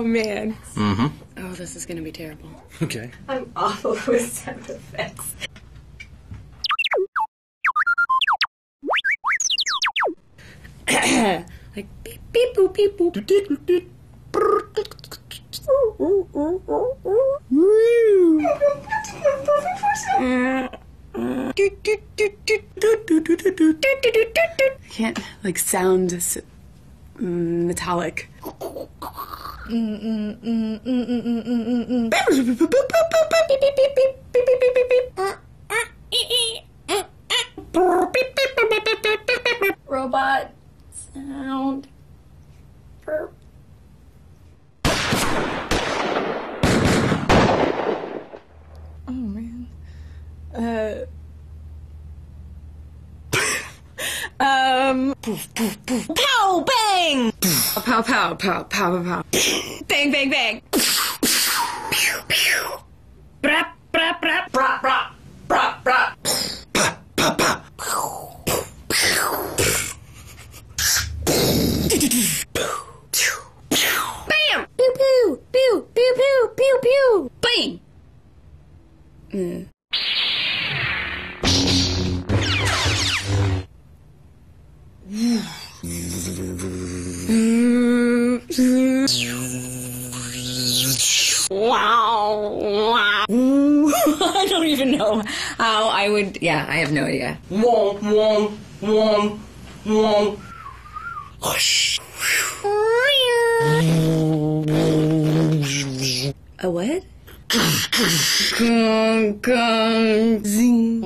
Oh, man. Mm-hmm. Oh, this is gonna be terrible. Okay. I'm awful with sound effects. Like beep beep boop beep boop. Can't like sound metallic. Robot sound. Oh man. Poof, poof, poof. Pow, bang! Pow, pow, pow, pow, pow, pow. Bang, bang, bang. Pew, pew. Brap, brap, brap. Brap, brap. Brap, brap. Pa, pa, pa. Bam! Pew, pew, pew, pew, pew, pew, pew. Bang! Wow. I don't even know how I would. Yeah, I have no idea. Womp, womp, womp, womp. Whoosh. A what? Zing.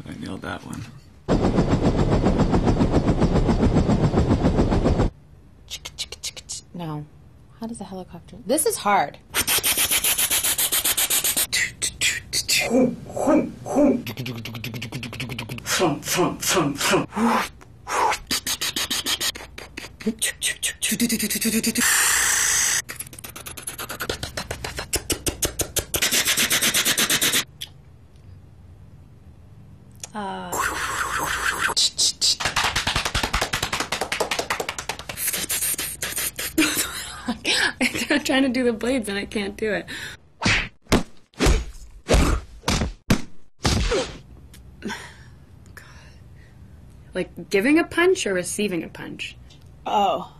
I nailed that one. No. How does a helicopter? This is hard. I'm trying to do the blades and I can't do it. Like giving a punch or receiving a punch? Oh,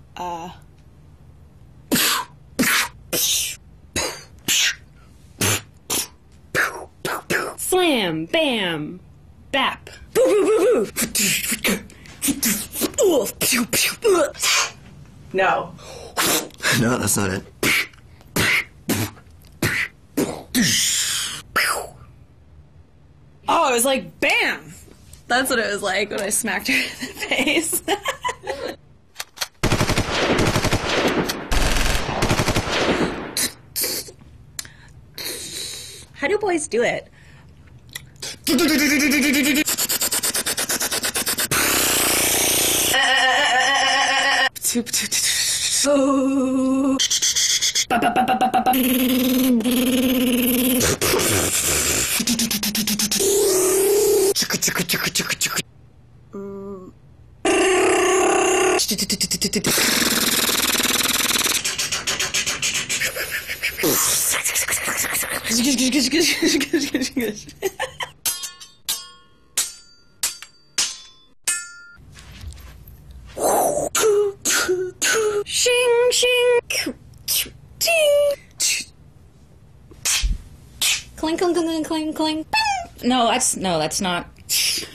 slam, bam, bap. Boo, boo, boo, boo. No. No, that's not it. Oh, it was like bam. That's what it was like when I smacked her in the face. How do boys do it? Oh. Shing, shing, ting. Cling, cling, cling, cling, cling. No, that's not. Ting,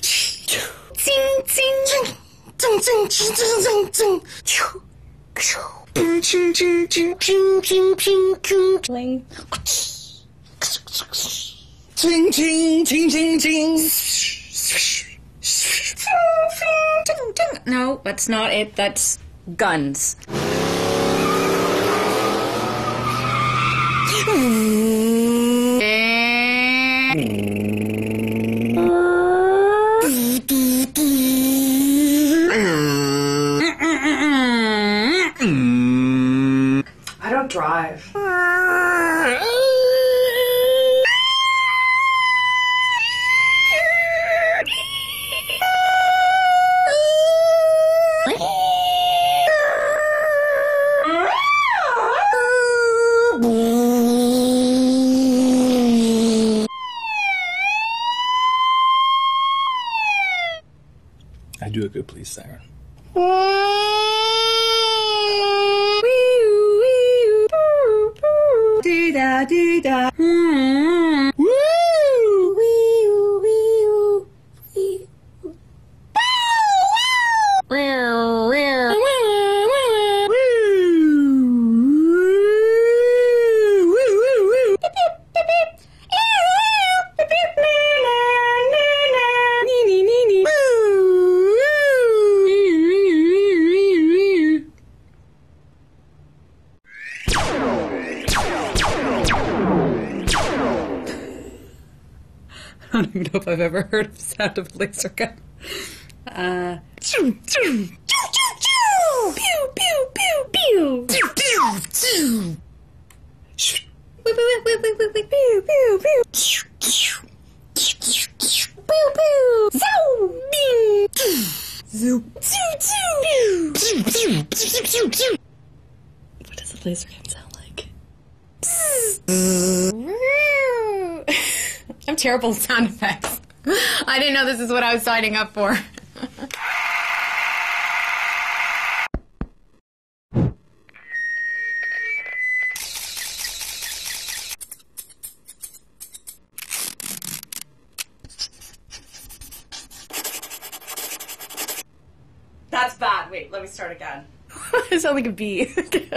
ting, ting, ting, ting, ting, ting, ting, ting, ting, ting, ting, ting, ting. Cling. Ting, ting, ting, ting, ting. No, that's not it. That's guns. I don't drive. do a good police siren. Do da do da. I don't even know if I've ever heard of the sound of a laser gun. Pew, pew, pew, pew, pew, pew, pew. What does a laser gun sound like? I'm terrible at sound effects. I didn't know this is what I was signing up for. That's bad. Wait, let me start again. I sound like a bee.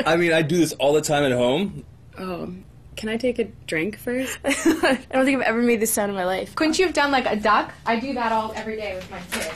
I mean, I do this all the time at home. Oh, can I take a drink first? I don't think I've ever made this sound in my life. Couldn't you have done like a duck? I do that every day with my kid.